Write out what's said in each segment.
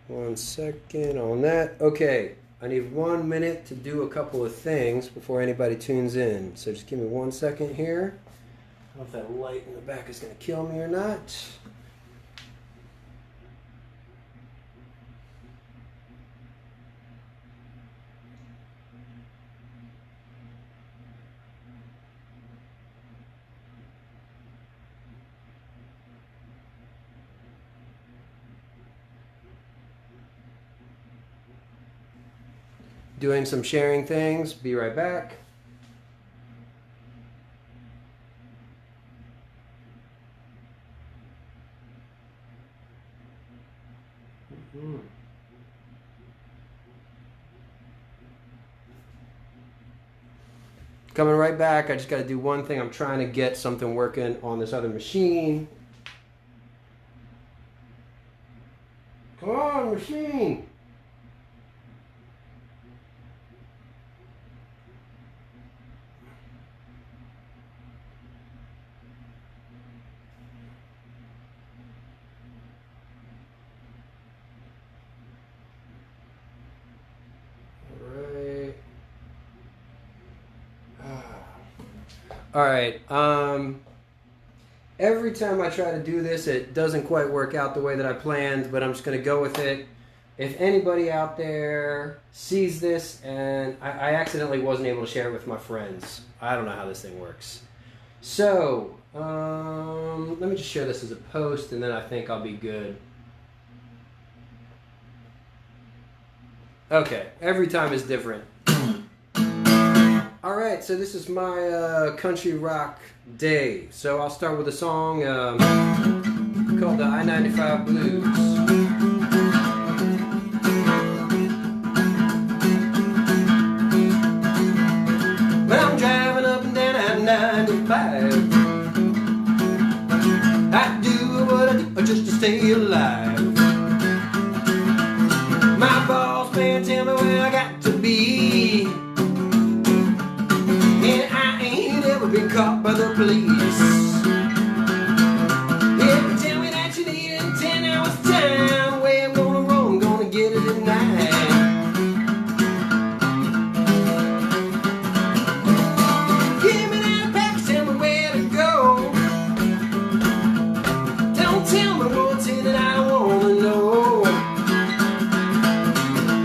1 second on that. Okay, I need 1 minute to do a couple of things before anybody tunes in. So just give me 1 second here. I don't know if that light in the back is going to kill me or not. Doing some sharing things. Be right back. Coming right back. I just got to do one thing. I'm trying to get something working on this other machine. Come on, machine. All right. Every time I try to do this, it doesn't quite work out the way that I planned, but I'm just going to go with it. If anybody out there sees this, and I accidentally wasn't able to share it with my friends. I don't know how this thing works. So, let me just share this as a post, and then I think I'll be good. Okay, every time is different. Alright, so this is my country rock day. So I'll start with a song called the I-95 Blues. When I'm driving up and down I-95, I do what I do just to stay alive. My boss man tell me where I got to be, been caught by the police. If you tell me that you need it in 10 hours time, the way I'm gonna roll, I'm gonna get it at night. Give me that package, tell me where to go. Don't tell me what's in it, I don't wanna know.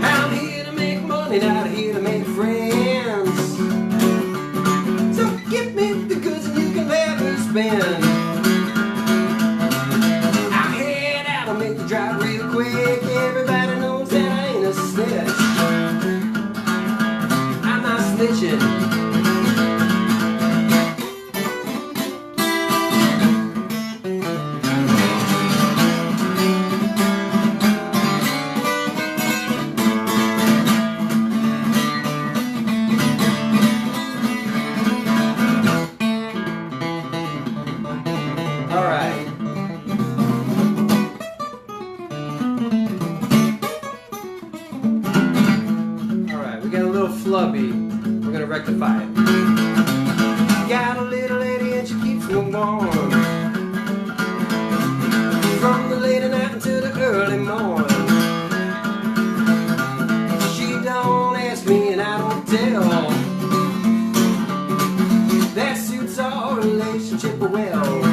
I'm here to make money, not here to make friends. Give me the goods and you can let me spend. I head out and make the drive real quick. Everybody knows that I ain't a snitch. I'm not snitching. Flubby, we're gonna rectify it. Got a little lady and she keeps me warm, from the late night until the early morning. She don't ask me and I don't tell. That suits our relationship well.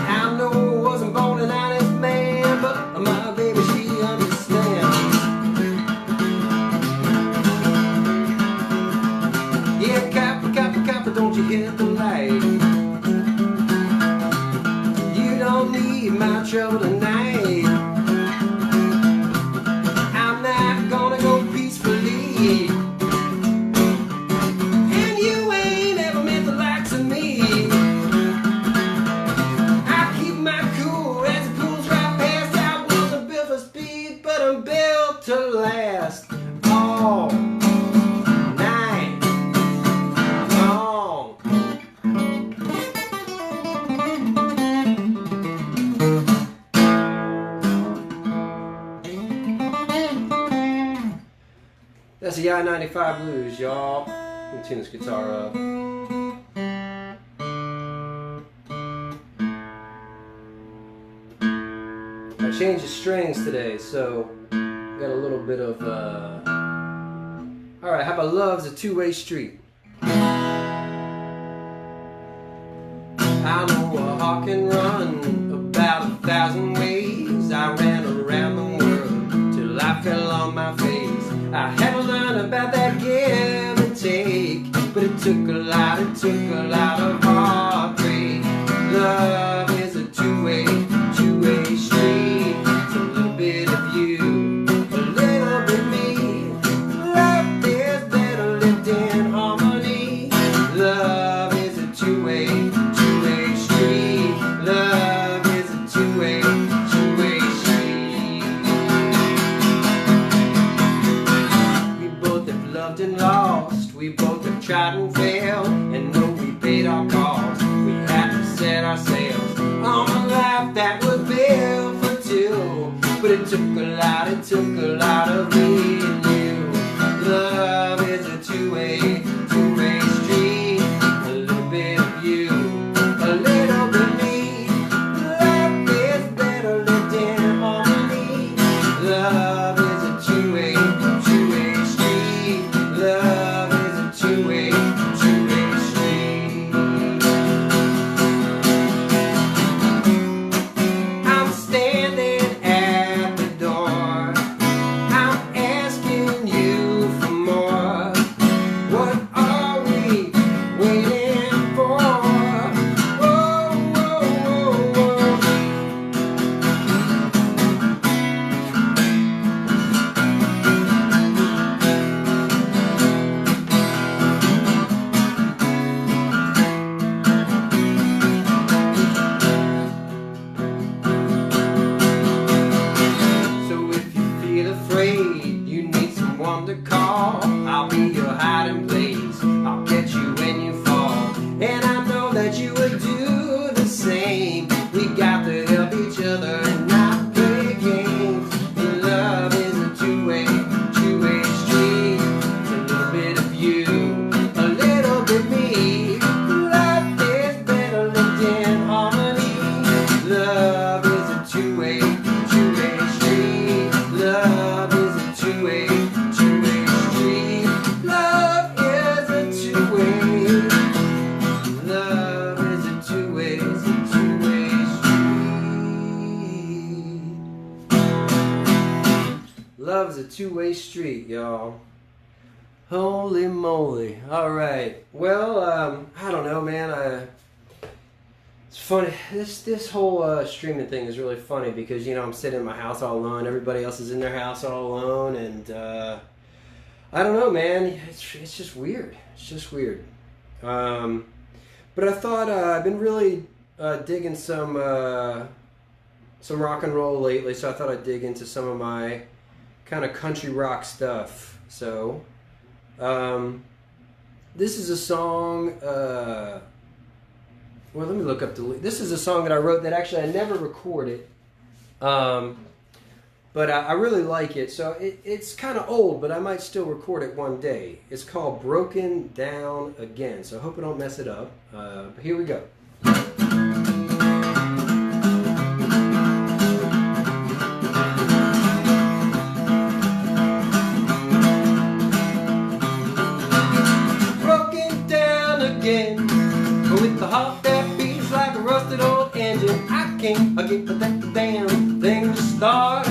I know I wasn't born an honest man, but my baby, she understands. Don't you hit the light? You don't need my trouble tonight. I'm not gonna go peacefully, and you ain't ever met the likes of me. I keep my cool as it pulls right past. I wasn't built for speed, but I'm built to last. Oh. That's the I-95 Blues, y'all. Let me tune this guitar up. I changed the strings today, so got a little bit of all right, how about love's a two-way street? I know a hawk can run about 1,000 ways. I ran around the world till I fell on my face. I had to learn about that give and take, but it took a lot of heartbreak. Love is a two-way street. It's a little bit of you, a little bit me. Love is better lived in harmony. Love is a two-way street. Love is a two-way street. We both have loved and lost. We both have tried and failed, and know we paid our cost. We had to set our sails on a life that was built for two, but it took a lot of me and you. Love is a two-way street. A little bit of you, a little bit me. Love is better lived in harmony. Love is a two-way street. Love is a two-way street. I'm standing at the door. I'm asking you for more. What are we waiting for? Whoa, whoa, whoa, whoa. So if you feel afraid, you need someone to call, I'll be your hiding place. I'll catch you when you fall, and I know that you would do the same. We got to help each other and not play games. Love is a two-way street. It's a little bit of you, a little bit me. Love is better lived in harmony. Love is a two-way street. Love is a two-way street. Love is a two-way. Love is a two-way street. Love's a two-way street, y'all. Holy moly. All right. Well, I don't know, man. It's funny. This whole streaming thing is really funny because, you know, I'm sitting in my house all alone. Everybody else is in their house all alone, and I don't know, man. It's just weird. It's just weird. But I thought I've been really digging some rock and roll lately, so I thought I'd dig into some of my kind of country rock stuff. So this is a song. Well, let me look up this is a song that I wrote that actually I never recorded, but I really like it. So it's kind of old, but I might still record it one day. It's called Broken Down Again, so I hope I don't mess it up. But here we go. Broken down again, with the heart that beats like a rusted old engine. I can't get that damn thing to start.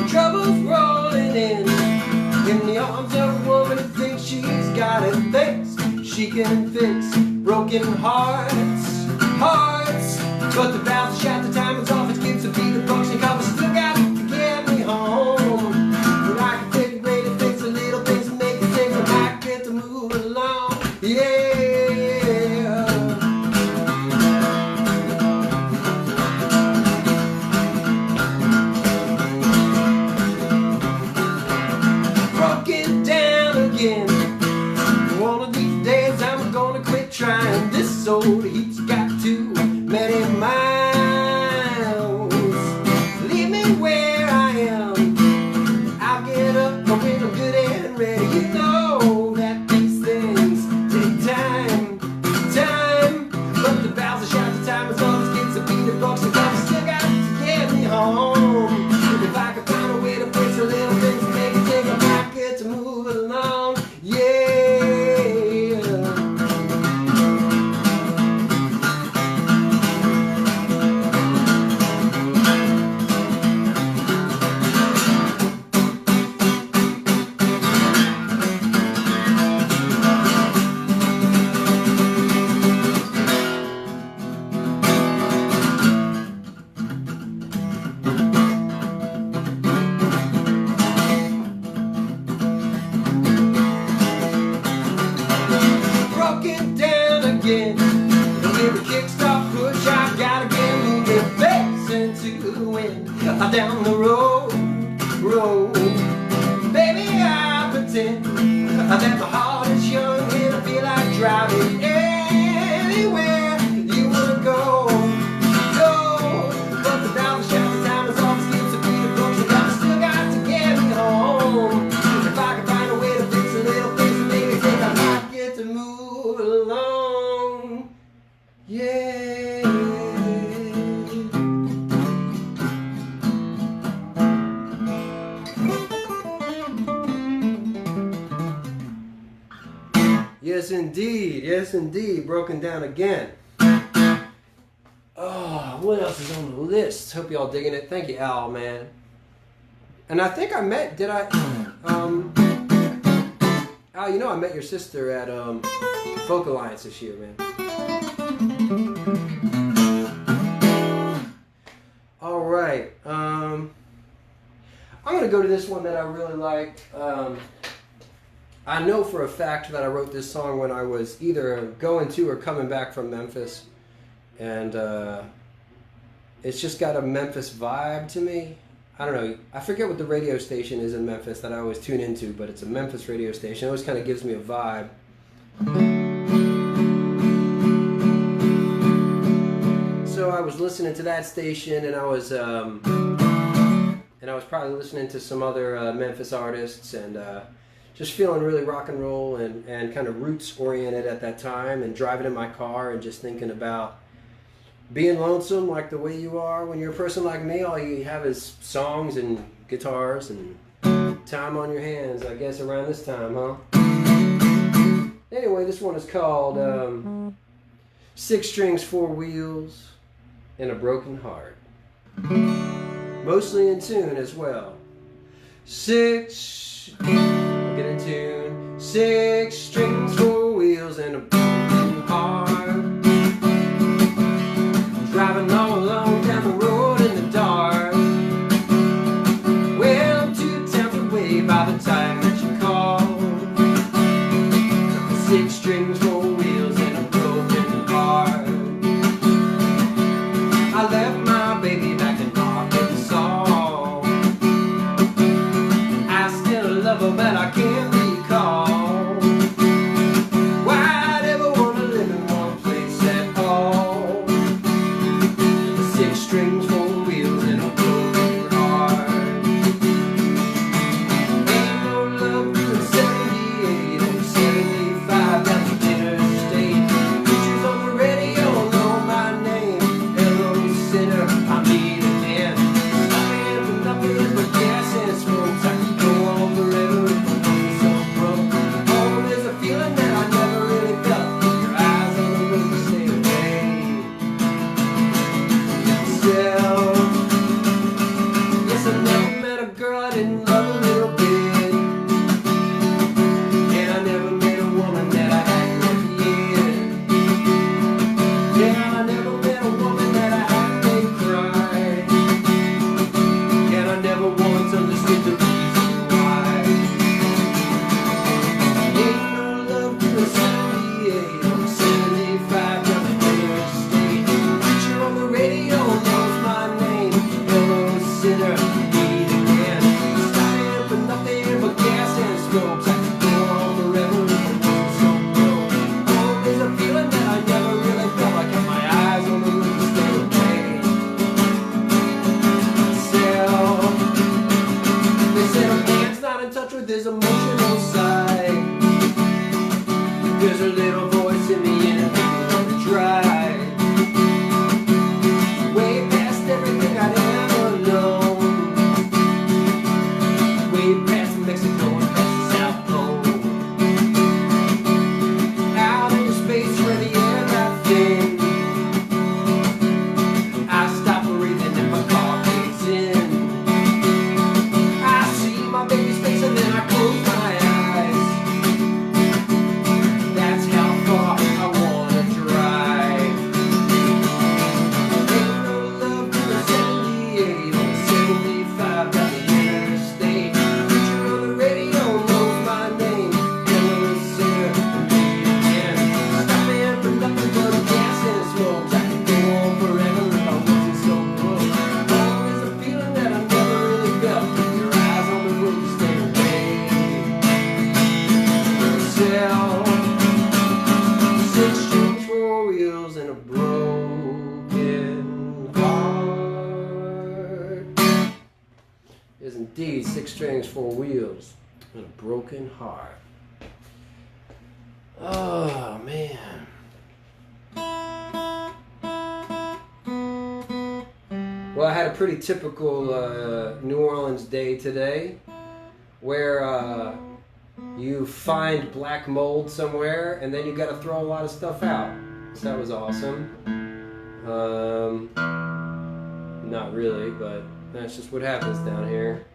Trouble's rolling in the arms of a woman who thinks she's got it, thinks she can fix broken hearts. But the valves are shut, the time is off, it gives a beat of bucks and covers. Still got to get me home. But I can take a great and fix the little things and make it safe, and I get to move along. Yeah. Broken down again. One of these days I'm gonna quit trying. This old heat's got too many miles. Leave me where I am. I'll get up when I'm good and ready. You know that these things take time. But the valves are shut, the time is on. Let's get some beat and bucks and covers. Still got the wind down the road. Baby, I pretend that my heart is young and I feel like driving anywhere you wanna go. But without the shadow of time, it's all the skips of beat approach, and I still got to get me home. If I can find a way to fix a little things that make me think I might get to move along. Yeah. Yes indeed, broken down again. Oh, what else is on the list? Hope y'all digging it. Thank you, Al, man. And I think I met, Al, you know I met your sister at Folk Alliance this year, man. Alright, I'm gonna go to this one that I really like. I know for a fact that I wrote this song when I was either going to or coming back from Memphis. And it's just got a Memphis vibe to me. I don't know. I forget what the radio station is in Memphis that I always tune into, but it's a Memphis radio station. It always kind of gives me a vibe. So I was listening to that station, and I was probably listening to some other Memphis artists, and just feeling really rock and roll and kind of roots oriented at that time, and driving in my car and just thinking about being lonesome like the way you are when you're a person like me. All you have is songs and guitars and time on your hands, I guess, around this time, huh? Anyway, this one is called 6 Strings, 4 Wheels, and a Broken Heart. Mostly in tune as well. 6, get in tune. 6 strings, 4 wheels, and a broken heart. Driving all alone down the road in the dark. Well, I'm 2 towns away by the time that you call. 6 strings, 4 wheels, and a broken heart. I left my baby back in Arkansas. I still love her, but I can't recall whatever is indeed 6 strings, 4 wheels, and a broken heart. Oh, man. Well, I had a pretty typical New Orleans day today, where you find black mold somewhere, and then you got to throw a lot of stuff out. So that was awesome. Not really, but that's just what happens down here.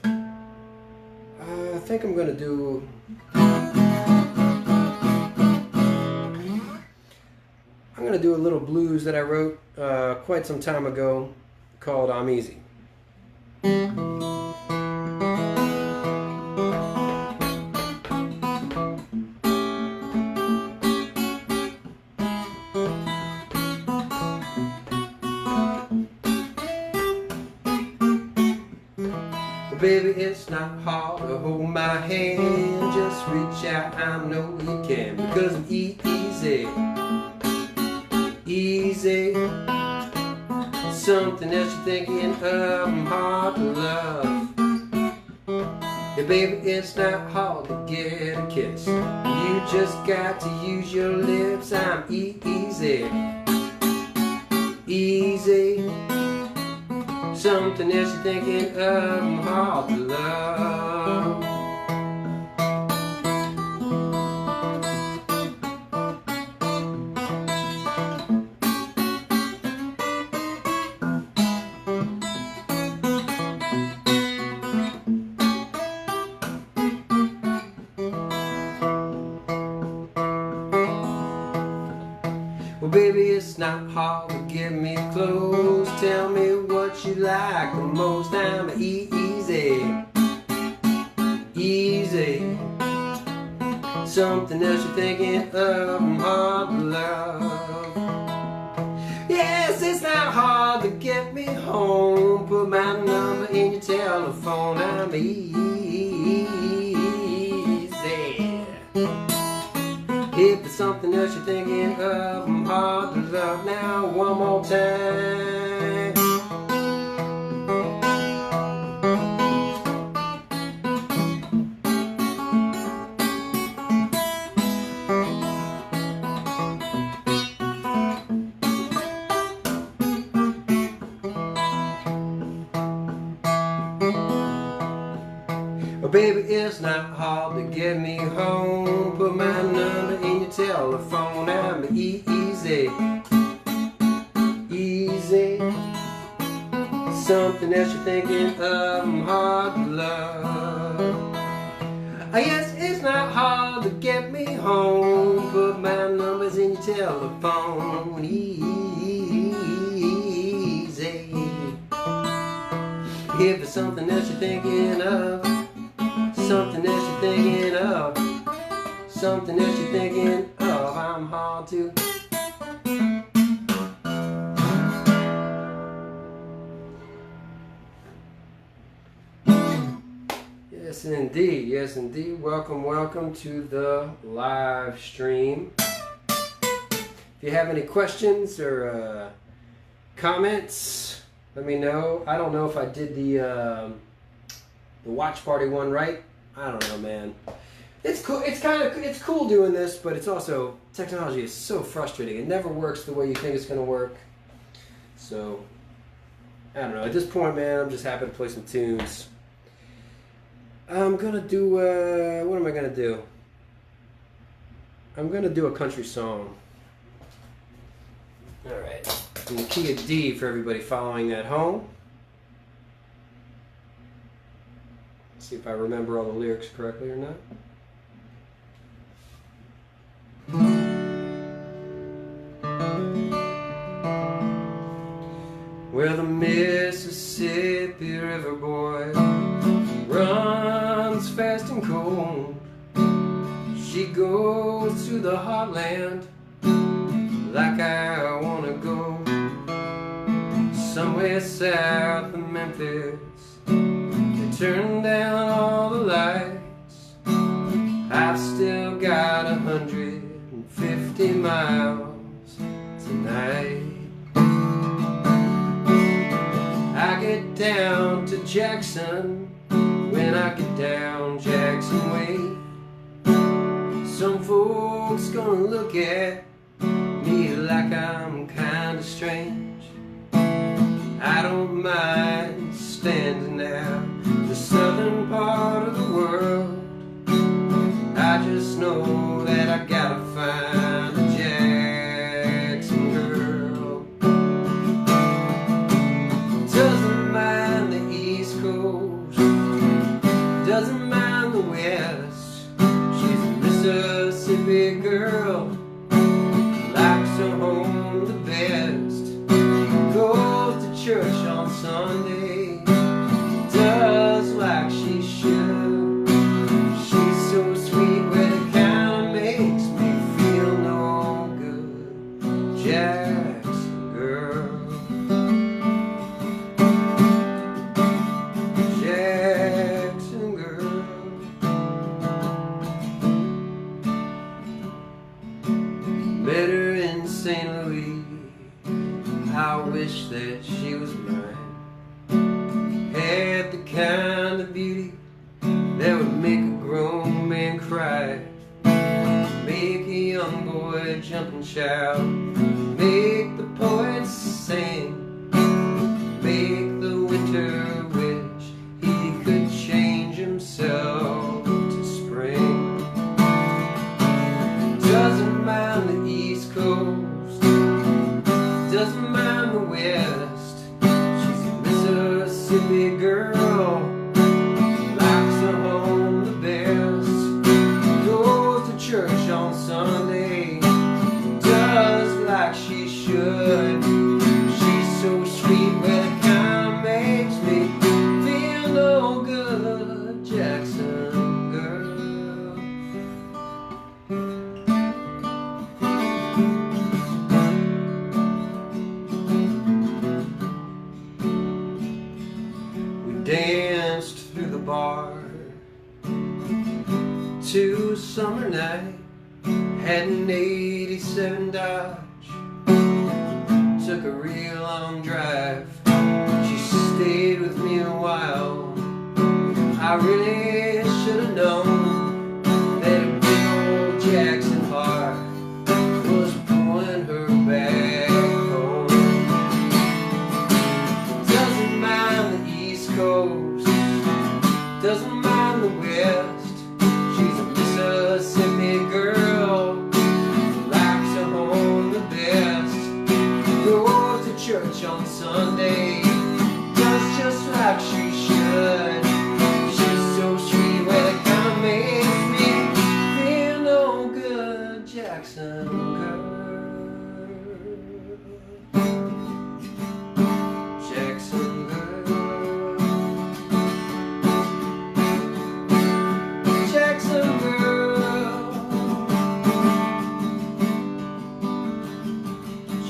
I think I'm gonna do. I'm gonna do a little blues that I wrote quite some time ago, called "I'm Easy." Baby, it's not hard to hold my hand. Just reach out, I know you can. Because I'm easy. Easy. Something else you're thinking of, I'm hard to love. Yeah, baby, it's not hard to get a kiss. You just got to use your lips. I'm easy. Easy. Something else you're thinking of, I'm hard to love. Well, baby, it's not hard to get me close. Tell me what you like the most. I'm easy. Easy. Something else you're thinking of, I'm hard to love. Yes, it's not hard to get me home. Put my number in your telephone. I'm easy. If it's something else you're thinking of, I'm hard to love. Now one more time. Oh, baby, it's not hard to get me home. Put my number in your telephone. I'm easy. Easy. Something else you're thinking of, I'm hard to love. Yes, it's not hard to get me home. Put my numbers in your telephone. Easy. If it's something else you're thinking of, something else you're thinking of, something else you're thinking of, I'm hard to. Yes, indeed. Yes, indeed. Welcome, welcome to the live stream. If you have any questions or comments, let me know. I don't know if I did the watch party one right. I don't know, man. It's cool. It's cool doing this, but it's also, technology is so frustrating. It never works the way you think it's gonna work. So I don't know. At this point, man, I'm just happy to play some tunes. I'm gonna do what am I gonna do? I'm gonna do a country song. All right, in the key of D for everybody following at home. See if I remember all the lyrics correctly or not. Well, the Mississippi River, boy, runs fast and cold. She goes to the heartland like I wanna go. Somewhere south of Memphis, they turn down all the lights. I've still got 150 miles tonight. I get down to Jackson. When I get down Jackson Way, some folks gonna look at me like I'm kinda strange. I don't mind standing out the southern part of the world. I just know that I gotta find a Jackson girl. Doesn't mind the East Coast, doesn't mind the West. She's a Mississippi girl, likes her home the best. Goes to church on Sunday, does like she should. She's so sweet, but it kinda makes me feel no good. Jackson girl, Jackson girl. Met her in St. Louis, I wish that she was mine. Had the kind of beauty that would make a grown man cry, make a young boy jump and shout, make the poets sing, make the winter wish he could change himself to spring. Doesn't mind the East Coast, doesn't mind the West. She's a Mississippi girl, likes her home the best. Goes to church on Sunday, does like she should. She's so sweet, but it kinda makes me feel no good. Jackson girl. Danced through the bar to summer night, had an 87 Dodge, took a real long drive. She stayed with me a while. I really should have known that a big old Jackson heart was pulling her back home. Doesn't mind the East Coast, doesn't mind the West. She's a Mississippi girl, likes her home the best. Goes to church on Sunday, does just like she should. She's so sweet, well it kinda makes me feel no good. Jackson girl, Jackson girl. Jackson girl,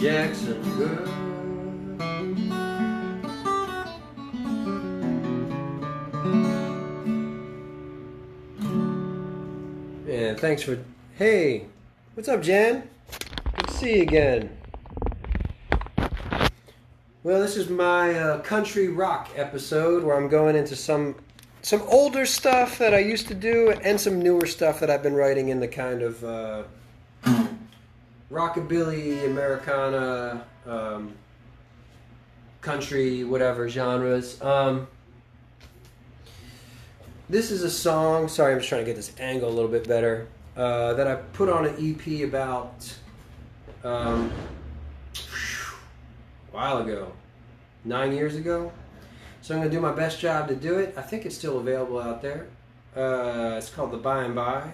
Jackson girl. Yeah, thanks for. Hey, what's up, Jan? Good to see you again. Well, this is my country rock episode where I'm going into some older stuff that I used to do and some newer stuff that I've been writing in the kind of rockabilly, Americana, country, whatever genres. This is a song, sorry, I'm just trying to get this angle a little bit better, that I put on an EP about a while ago, 9 years ago. So I'm going to do my best job to do it. I think it's still available out there. It's called The By and By.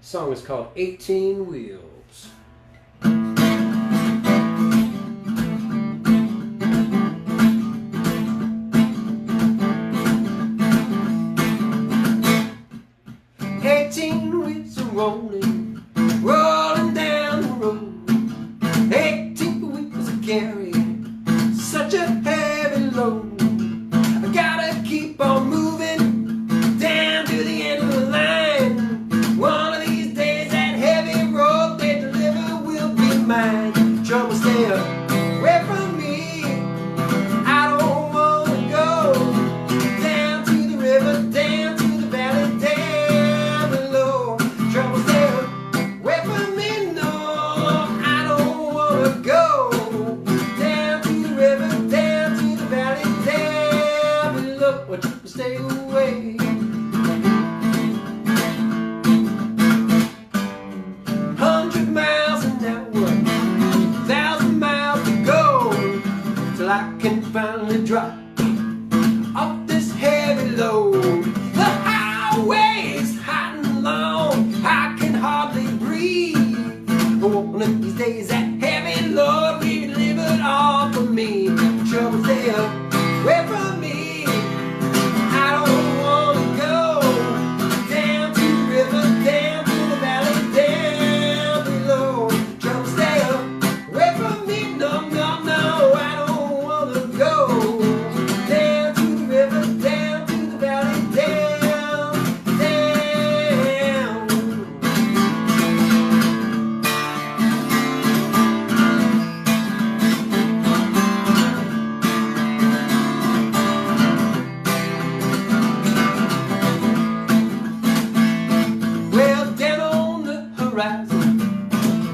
The song is called 18 Wheels. 18 wheels are rolling, rolling down the road. 18 wheels are carrying such a heavy load. I gotta keep on moving down to the end of the line. One of these days that heavy road they deliver stay away. 100 miles an hour, 1,000 miles to go, till I can finally drop off this heavy load. The highway is hot and long, I can hardly breathe. One of these days that heavy load will be delivered all for me. Trouble stay away from me. I don't wanna go down to the river, down to the valley, down below. Trouble stay away from me. No, no, no, I don't wanna go down to the river, down to the valley, down, down. Well, down on the horizon,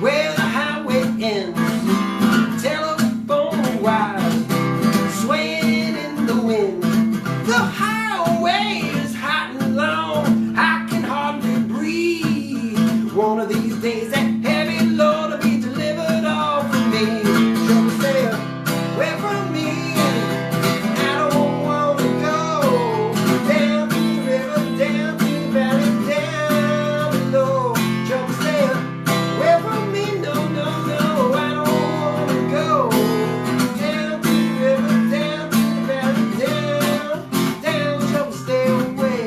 where the highway ends, telephone wires swaying in the wind. The highway is hot and long, I can hardly breathe. One of these days that heavy load will be delivered all for me. Trouble stay away from me. I don't wanna go down to the river, down to the valley, down below. Trouble stay away from me. No, no, no, I don't wanna go down to the river, down to the valley, down, down. Trouble stay away.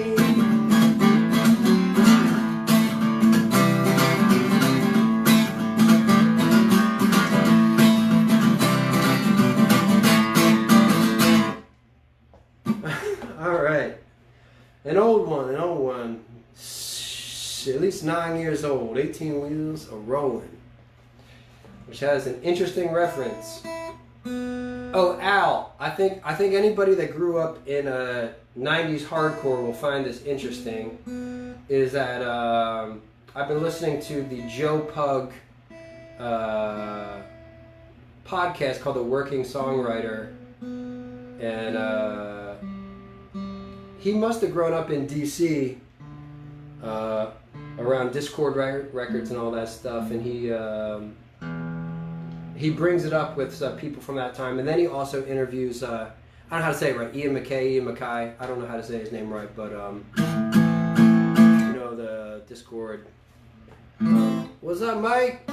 All right, an old one, at least 9 years old, 18 wheels a rolling, which has an interesting reference. Oh, Al, I think anybody that grew up in a 90s hardcore will find this interesting. Is that I've been listening to the Joe Pug podcast called The Working Songwriter, and he must have grown up in DC, around Discord records and all that stuff, and he brings it up with people from that time, and then he also interviews I don't know how to say it right, Ian MacKay, I don't know how to say his name right, but you know, the Discord. What's up, Mike?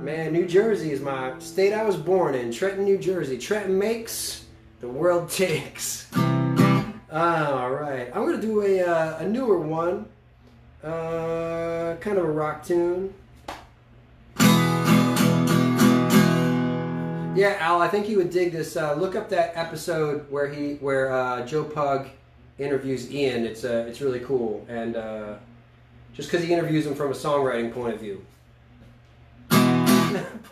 Man, New Jersey is my state I was born in. Trenton, New Jersey. Trenton makes, the world takes. All right, I'm gonna do a newer one, kind of a rock tune. Yeah, Al, I think you would dig this. Look up that episode where Joe Pug interviews Ian. It's really cool, and just because he interviews him from a songwriting point of view.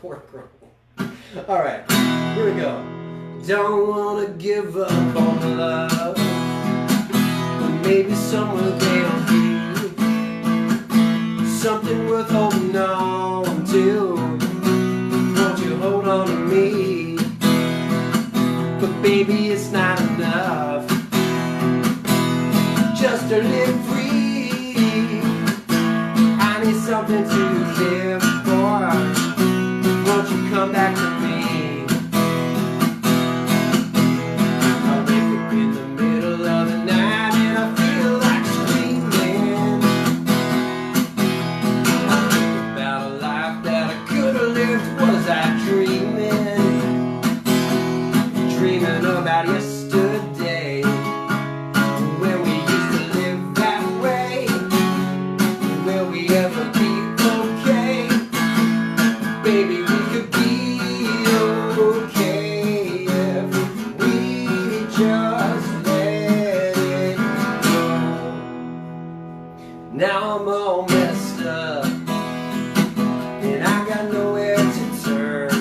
Poor girl. All right, here we go. Don't wanna give up on love, but maybe someone can be something worth holding on to. Won't you hold on to me? But baby, it's not enough just to live free. I need something to live for. Won't you come back to me? I wake up in the middle of the night and I feel like screaming. I think about a life that I could have lived. Was I dreaming? Dreaming about yesterday, when we used to live that way. Will we ever be okay? Baby, we could be okay if we just let it go. Now I'm all messed up and I got nowhere to turn.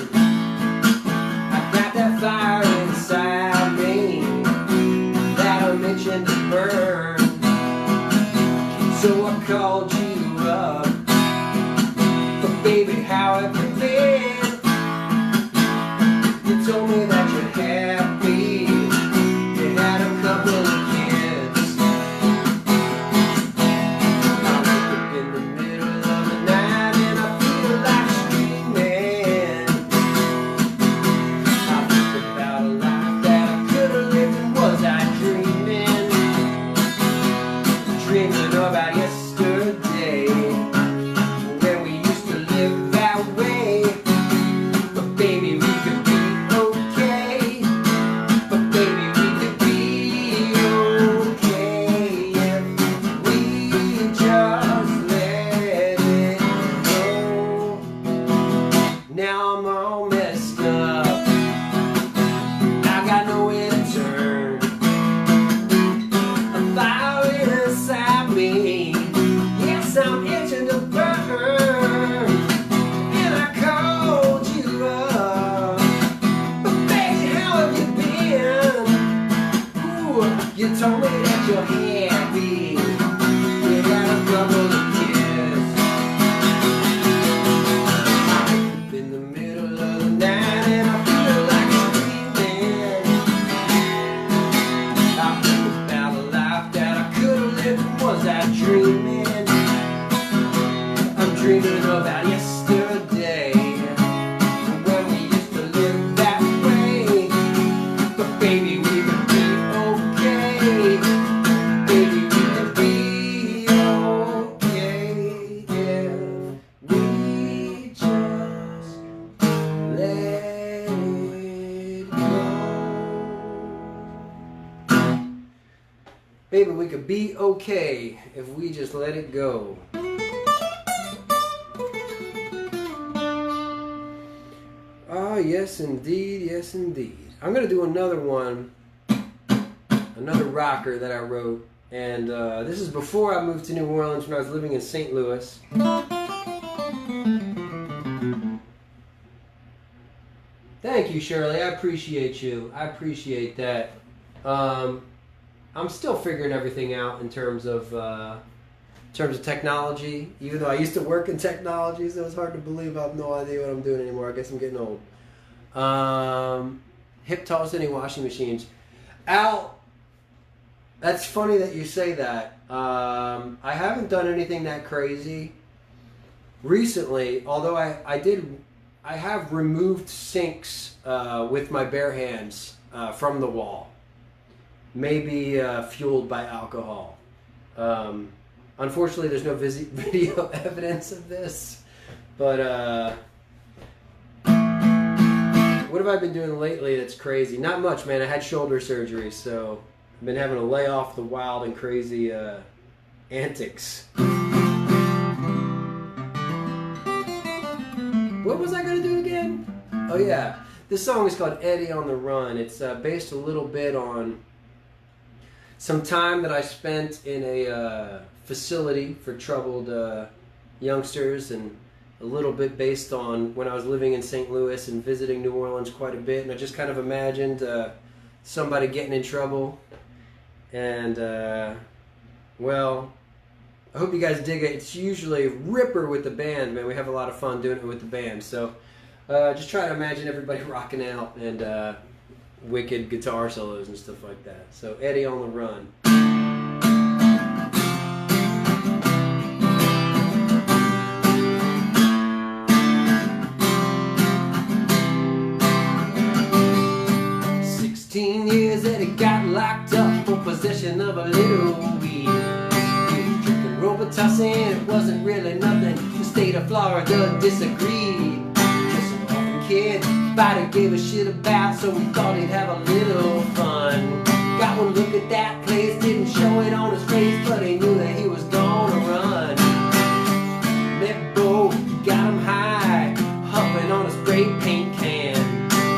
all messed up. I got nowhere to turn. A fire inside me. Yes, I'm itching to burn. And I called you up. But baby, how have you been? Ooh, you told me that you're happy. You got a couple of kids. I'm in the middle of the night and I feel like screaming. I think about a life that I could have lived. Was I dreaming? I'm dreaming about yesterday, when we used to live that way. But baby, we could be okay. Baby, we could be okay if we just let it go. Baby, we could be okay if we just let it go. Oh, yes indeed, yes indeed. I'm going to do another one, another rocker that I wrote, and this is before I moved to New Orleans, when I was living in St. Louis. Thank you, Shirley. I appreciate you. I appreciate that. I'm still figuring everything out in terms of technology. Even though I used to work in technology, so it's hard to believe I have no idea what I'm doing anymore. I guess I'm getting old. Hip tall sitting washing machines. Al, that's funny that you say that. I haven't done anything that crazy recently, although I have removed sinks with my bare hands from the wall. Maybe fueled by alcohol. Unfortunately, there's no video evidence of this, but what have I been doing lately that's crazy? Not much, man. I had shoulder surgery, so I've been having to lay off the wild and crazy antics. What was I going to do again? Oh, yeah. This song is called Eddie on the Run. It's based a little bit on some time that I spent in a facility for troubled youngsters, and a little bit based on when I was living in St. Louis and visiting New Orleans quite a bit. And I just kind of imagined somebody getting in trouble. And, well, I hope you guys dig it. It's usually ripper with the band, man. We have a lot of fun doing it with the band. So just try to imagine everybody rocking out and wicked guitar solos and stuff like that. So Eddie on the Run. 16 years Eddie got locked up for possession of a little weed. He was drinking Robitussin, it wasn't really nothing. The state of Florida disagreed. Just an orphan kid, nobody gave a shit about, so we thought he'd have a little fun. Got one look at that place, didn't show it on his face, but he knew that he was gonna run. Met Bo, got him high, huffing on a spray paint can.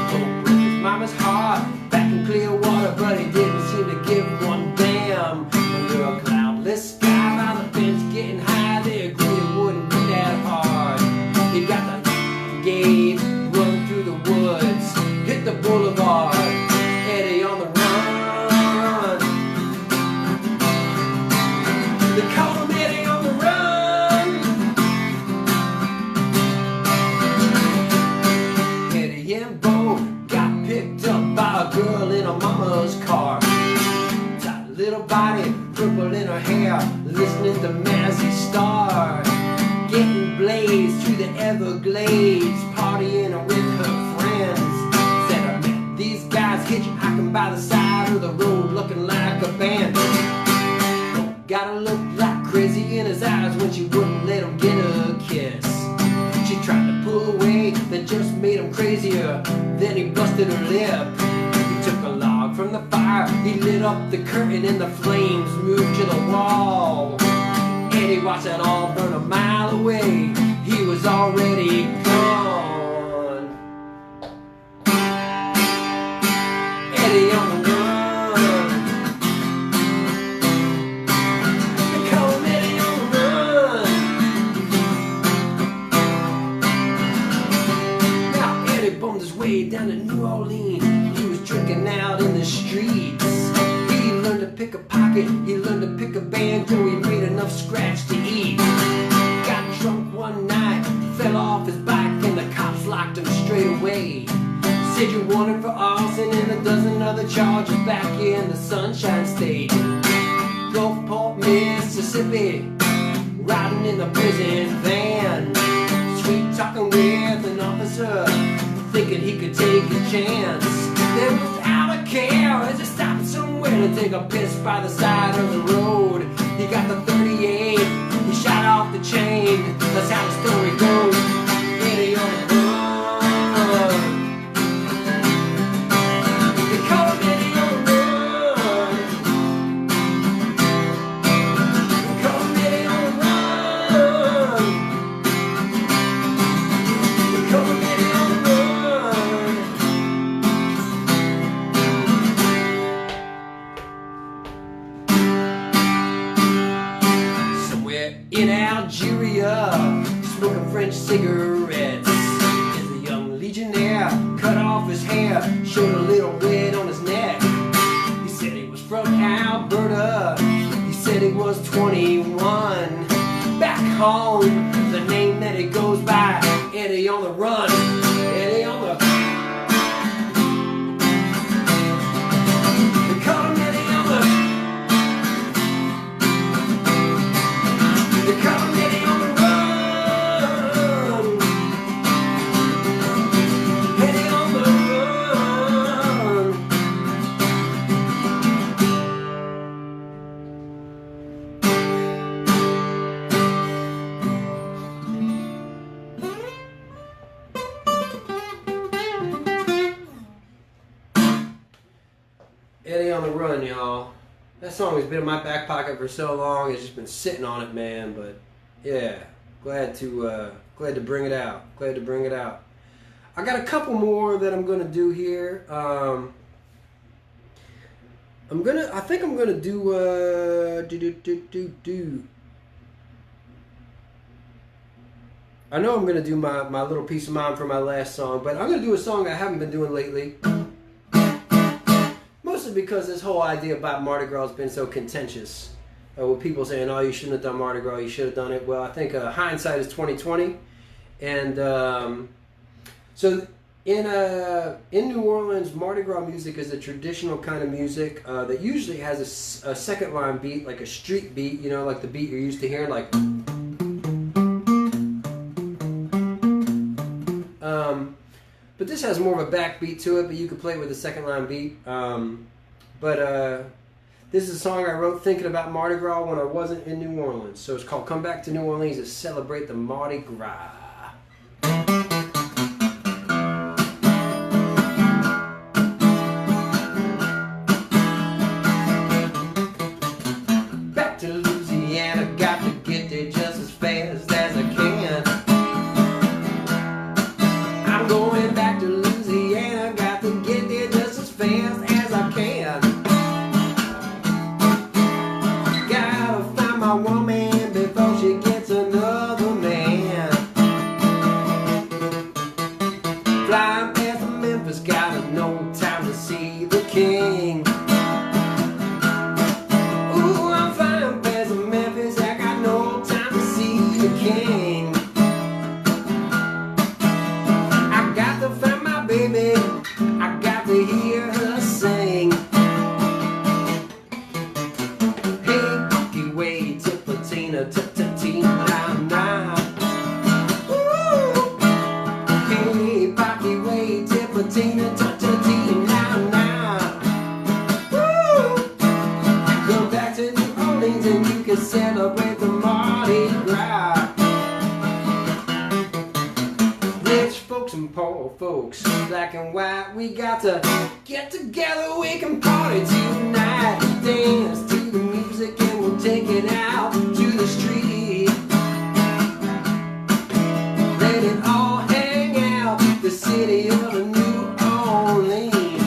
Bo broke his mama's heart back in Clearwater, but he didn't seem to give one damn. Under a cloudless sky by the fence, getting high, they agreed it wouldn't be that hard. He got the gate, run through the woods, hit the boulevard, Eddie on the run. They call him Eddie on the run. Eddie and Bo got picked up by a girl in a mama's car. Tight little body, purple in her hair, listening to Mazzy Star. Getting blazed through the Everglades, partying with her friends. Said I met these guys hitchhiking by the side of the road, looking like a band. Gotta look like crazy in his eyes when she wouldn't let him get a kiss. She tried to pull away, that just made him crazier. Then he busted her lip. He took a log from the fire, he lit up the curtain and the flames moved to the wall. Eddie watched that all burn a mile away. He was already gone. way down to New Orleans. He was drinking out in the streets. He learned to pick a pocket, he learned to pick a banjo. He made enough scratch to eat. Got drunk one night, fell off his bike, and the cops locked him straight away. Said you're wanted for arson and a dozen other charges back in the Sunshine State. Gulfport, Mississippi, riding in the prison van, sweet talking with an officer, thinking he could take a chance. Then without a care, as he stopped somewhere to take a piss by the side of the road, he got the 38, he shot off the chain. That's how the story goes. Eddie on the run. They call him Eddie on the run. They call him Eddie on the run. They call him Eddie on the run. Somewhere in Algeria, smoking French cigarettes, as a young legionnaire cut off his hair, showed a little red on his neck. He said he was from Alberta, he said he was 21. Back home, the name that he goes by, Eddie on the run. Eddie on the They call him Eddie on the They call him Eddie on the run. Eddie on the run. Eddie on the run, y'all. That song has been in my back pocket for so long. It's just been sitting on it, man. But yeah, glad to bring it out. Glad to bring it out. I got a couple more that I'm gonna do here. I think I'm gonna do I know I'm gonna do my little piece of mind for my last song, but I'm gonna do a song I haven't been doing lately. Mostly because this whole idea about Mardi Gras has been so contentious. With people saying, "Oh, you shouldn't have done Mardi Gras. You should have done it." Well, I think hindsight is 20/20, and so in New Orleans, Mardi Gras music is a traditional kind of music that usually has a second line beat, like a street beat. You know, like the beat you're used to hearing, like. But this has more of a backbeat to it, but you could play it with a second line beat. This is a song I wrote thinking about Mardi Gras when I wasn't in New Orleans. So it's called Come Back to New Orleans to Celebrate the Mardi Gras. Back to Louisiana, got to get there just as fast as I can. I'm going back to Louisiana, got to get there just as fast as I can. Gotta find my woman before she gets another man. Flying past Memphis, got no time to see the king. Ooh, I'm flying past Memphis, I got no time to see the king. I got to find my baby, I got to hear her sing. Hey, Pocky way, Tipatina, Tipatina, now. Ooh. Hey, Pocky way, Tipatina, Tipatina, now. Woo. Go back to New Orleans and you can celebrate the Mardi Gras. Rich folks and poor folks, black and white, we got to get together, we can party tonight. Dance to the music and we'll take it out to the street. Let it all hang out, the city of New Orleans.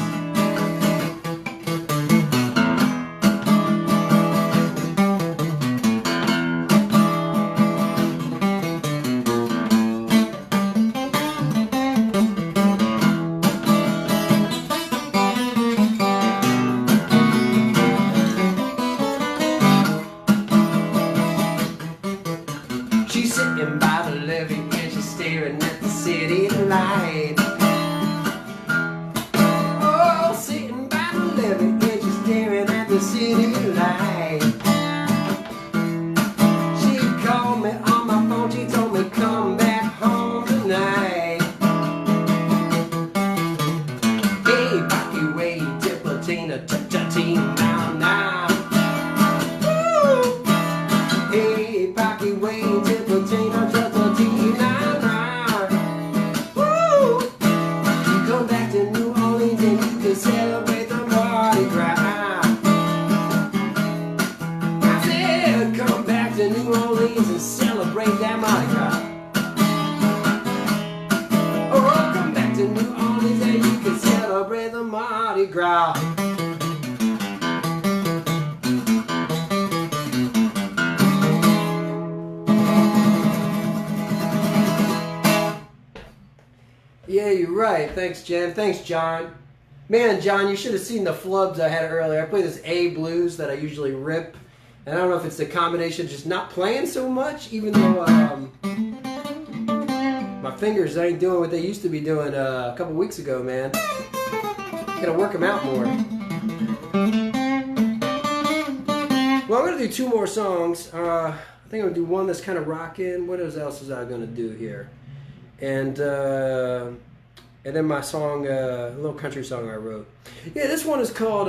growl. Yeah, you're right. Thanks, Jen. Thanks, John. Man, John, you should have seen the flubs I had earlier. I play this A blues that I usually rip. And I don't know if it's the combination of just not playing so much, even though my fingers ain't doing what they used to be doing a couple weeks ago, man. Gotta work them out more. Well, I'm gonna do 2 more songs. I think I'm gonna do one that's kind of rocking. What else is I gonna do here? And then my song, a little country song I wrote. Yeah, this one is called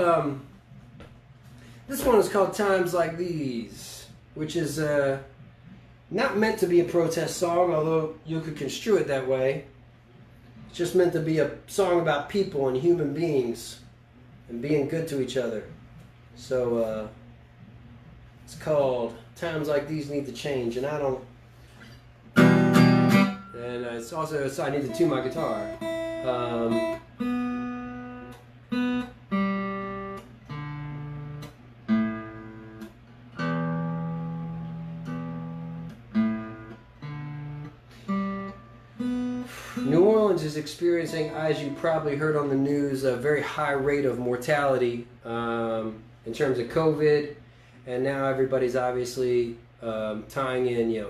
Times Like These, which is not meant to be a protest song, although you could construe it that way. It's just meant to be a song about people and human beings and being good to each other. So it's called Times Like These Need to Change, and I don't. And it's also, I need to tune my guitar. New Orleans is experiencing, as you probably heard on the news, a very high rate of mortality in terms of COVID, and now everybody's obviously tying in,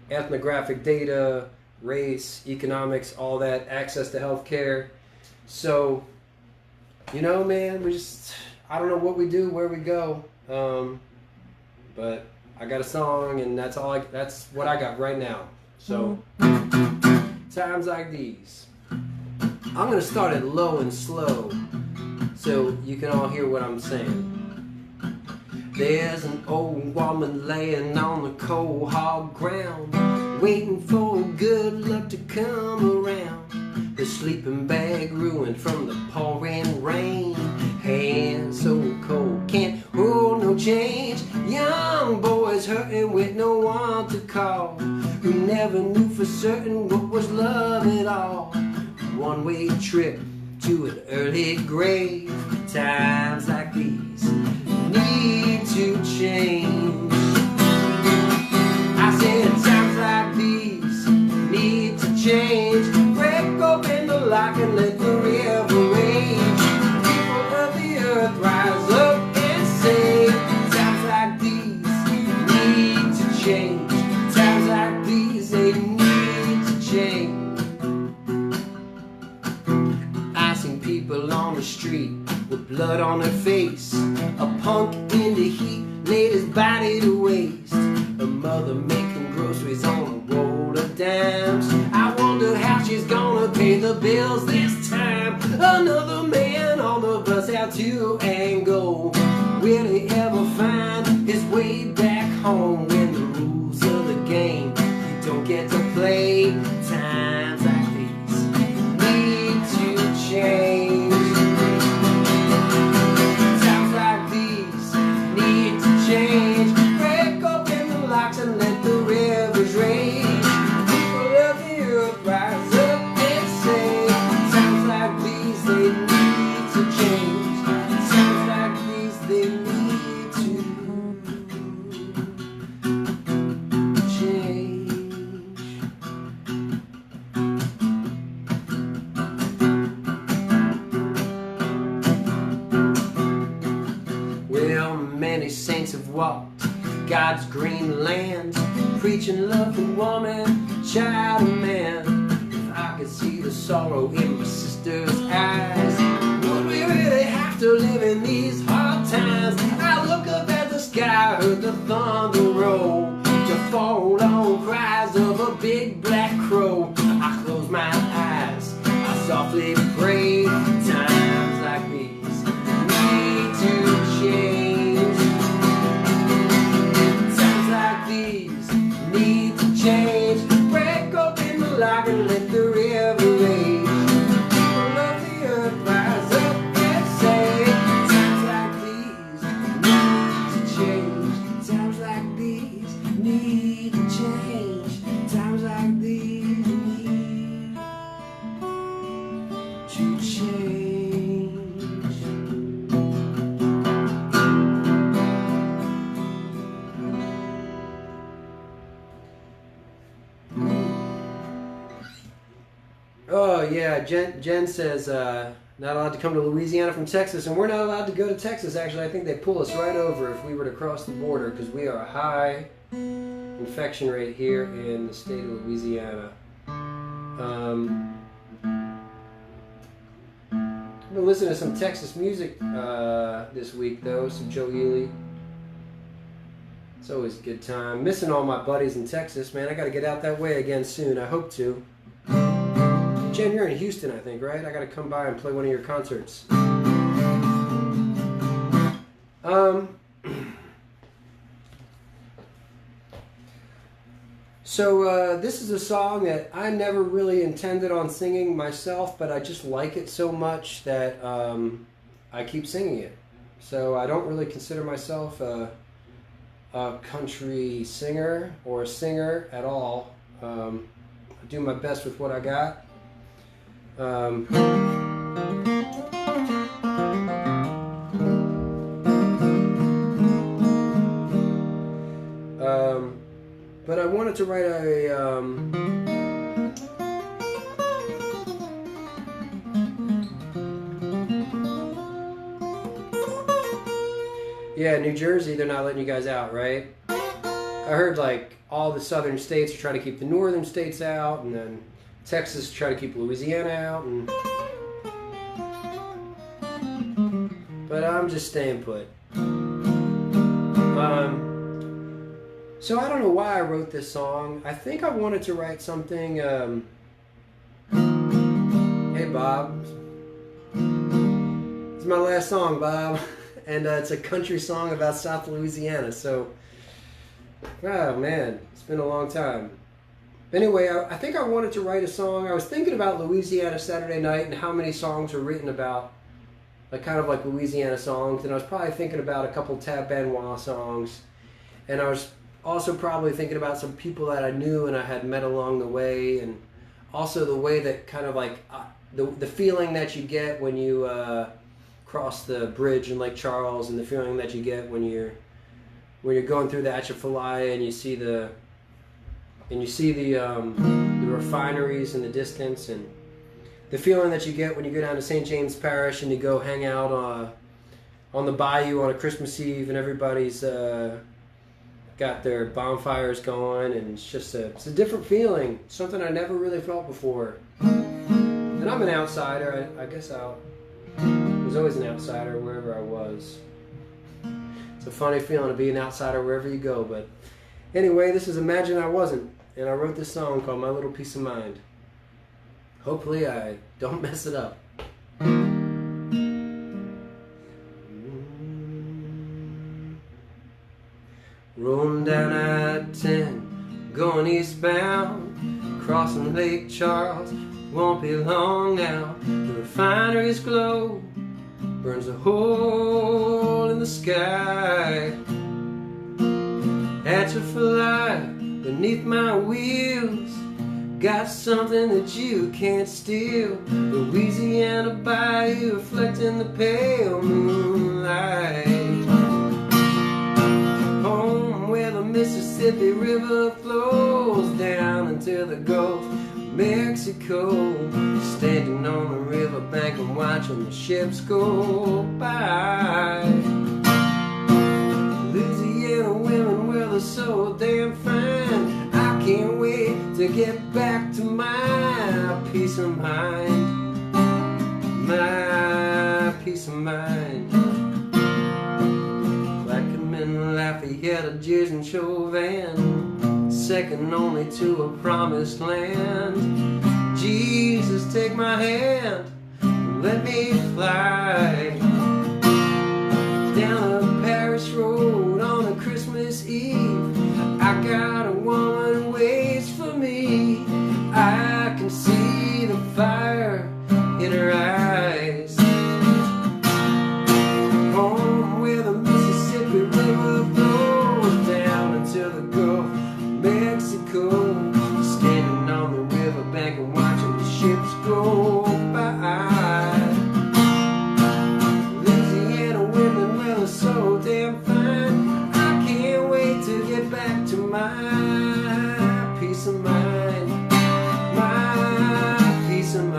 ethnographic data, race, economics, all that, access to health care. So, man, I don't know what we do, where we go, but I got a song, and that's what I got right now. So, times like these. I'm gonna start it low and slow, so you can all hear what I'm saying. There's an old woman laying on the cold hard ground, waiting for good luck to come around. The sleeping bag ruined from the pouring rain, hands so cold can't hold no change. Young boys hurting with no one to call, who never knew for certain what was love at all. One-way trip to an early grave. Times like these need to change. I said times like these need to change. Break open the lock and let the river rage. People of the earth rise up and say, times like these need to change. Times like these they need to change. I seen people on the street with blood on their face. A punk in the heat laid his body to waste. A mother making groceries on a roll of dimes. I wonder how she's gonna pay the bills this time. Another man on the bus out to and go. Will he ever find his way back home? When the rules of the game you don't get to play. Times like these need to change. Times like these need to change. Break open the locks and let the rivers rage. People of the earth rise up and say, times like these they need to change. Times like these they need to change. Well, many saints have walked God's green land, preaching love for woman, child, and man. If I could see the sorrow in my sister's eyes, would we really have to live in these hard times? I look up at the sky, heard the thunder roll, to fall on cries of a big black crow. I close my eyes, I softly pray. Times like these need to change. Times like these need to change. Break open the lock and let the river rage. People of the earth rise up and say, times like these need to change. Times like these need to change. Oh yeah, Jen says not allowed to come to Louisiana from Texas, and we're not allowed to go to Texas. Actually, I think they pull us right over if we were to cross the border because we are a high infection rate here in the state of Louisiana. I've been listening to some Texas music this week though, some Joe Ely. It's always a good time. Missing all my buddies in Texas, man. I got to get out that way again soon. I hope to. Jen, you're in Houston, I think, right? I got to come by and play one of your concerts. So this is a song that I never really intended on singing myself, but I just like it so much that I keep singing it. So I don't really consider myself a country singer or a singer at all. I do my best with what I got. But I wanted to write a yeah, New Jersey, they're not letting you guys out, right? I heard like all the southern states are trying to keep the northern states out, and then Texas try to keep Louisiana out, but I'm just staying put. So I don't know why I wrote this song. I think I wanted to write something. Hey Bob, it's my last song, Bob, and it's a country song about South Louisiana. So, oh man, it's been a long time. Anyway, I think I wanted to write a song. I was thinking about Louisiana Saturday Night and how many songs were written about, like kind of like Louisiana songs. And I was probably thinking about a couple Tab Benoit songs. And I was also probably thinking about some people that I knew and I had met along the way. And also the way that kind of like the feeling that you get when you cross the bridge in Lake Charles, and the feeling that you get when you're going through the Atchafalaya and you see the refineries in the distance, and the feeling that you get when you go down to St. James Parish and you go hang out on the bayou on a Christmas Eve, and everybody's got their bonfires going, and it's a different feeling, something I never really felt before. And I'm an outsider. I guess I was always an outsider wherever I was. It's a funny feeling to be an outsider wherever you go, but anyway, this is Imagine I Wasn't, and I wrote this song called My Little Piece of Mind. Hopefully I don't mess it up. Rolling down I-10, going eastbound, crossing Lake Charles, won't be long now. The refinery's glow burns a hole in the sky. Atchafalaya beneath my wheels, got something that you can't steal. Louisiana bayou reflecting the pale moonlight. Home where the Mississippi River flows down into the Gulf of Mexico. Standing on the riverbank and watching the ships go by. Louisiana women, well, they're so damn fine. I can't wait to get back to my peace of mind. My peace of mind. Plaquemine, Lafayette, Algiers, and Chauvin, second only to a promised land. Jesus, take my hand, let me fly down a Paris road on a Christmas Eve. I got a woman who waits for me. I can see the fire in her eyes. Home where the Mississippi River flows down into the Gulf of Mexico. Standing on the riverbank and watching the ships go by. Louisiana women, well, they're so damn fine. I can't wait to get back to my peace of mind. My peace of mind.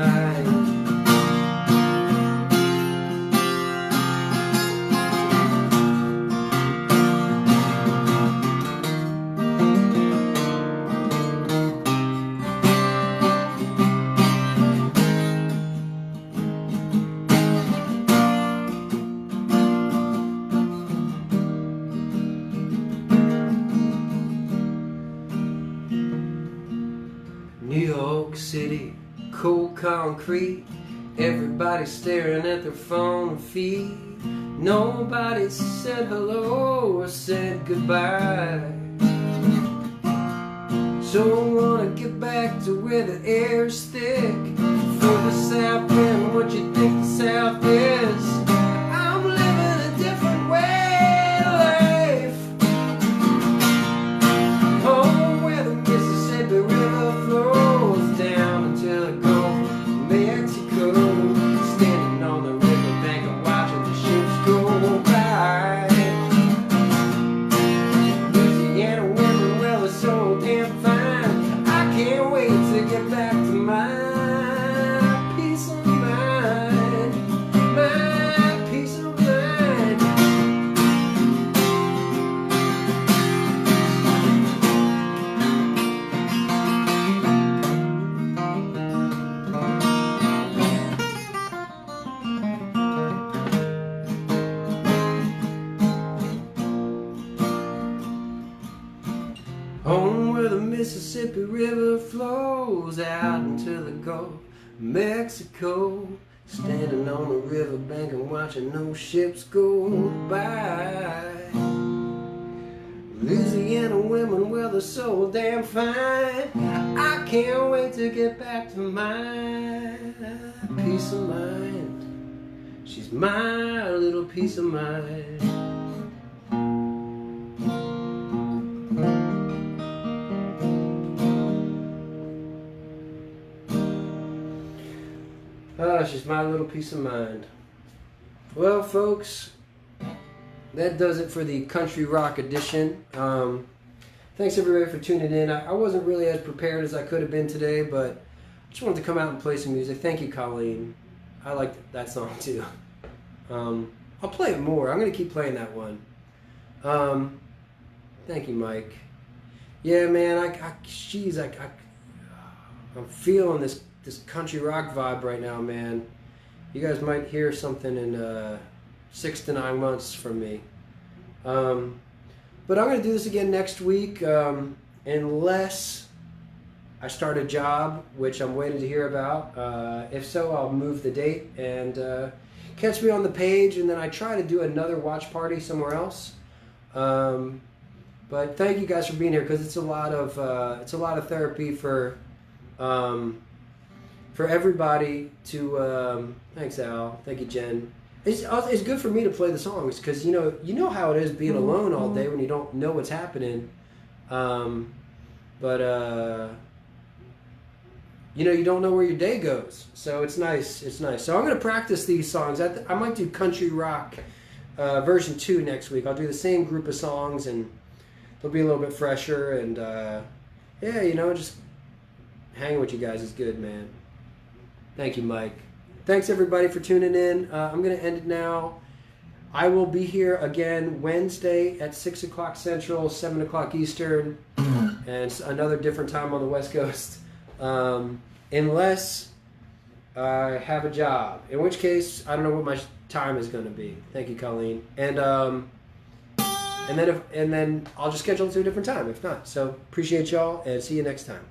concrete. Everybody staring at their phone feed. Nobody said hello or said goodbye. So I wanna get back to where the air's thick. For the South and what you think the South is. I'm living a different way of life. Home where the Mississippi River flows down until it goes to Mexico. Standing on the riverbank and watching the ships go by. Louisiana women, well, they're so damn fine. I can't wait to get back to my peace of mind. My peace of mind. Home where the Mississippi River flows out into the Gulf of Mexico. Standing on the riverbank and watching those ships go by. Louisiana women, well, they're so damn fine. I can't wait to get back to my peace of mind. She's my little piece of mind. Oh, she's my little piece of mind. Well, folks, that does it for the country rock edition. Thanks everybody for tuning in. I wasn't really as prepared as I could have been today, but I just wanted to come out and play some music. Thank you, Colleen. I like that song too. I'll play it more. I'm going to keep playing that one. Thank you, Mike. Yeah, man, I'm feeling this country rock vibe right now, man. You guys might hear something in 6 to 9 months from me. But I'm going to do this again next week, unless I start a job, which I'm waiting to hear about. If so, I'll move the date and catch me on the page, and then I try to do another watch party somewhere else. But thank you guys for being here, because it's a lot of therapy for everybody to. Thanks, Al. Thank you, Jen. It's good for me to play the songs, because you know how it is being alone all day when you don't know what's happening. You don't know where your day goes, so it's nice. It's nice. So I'm going to practice these songs. I might do country rock version 2 next week. I'll do the same group of songs, and they'll be a little bit fresher. And just hanging with you guys is good, man. Thank you, Mike. Thanks everybody for tuning in. I'm going to end it now. I will be here again Wednesday at 6 o'clock Central, 7 o'clock Eastern, and another different time on the West Coast. Unless I have a job, in which case I don't know what my time is going to be. Thank you, Colleen. And then I'll just schedule it to a different time if not. So appreciate y'all, and see you next time.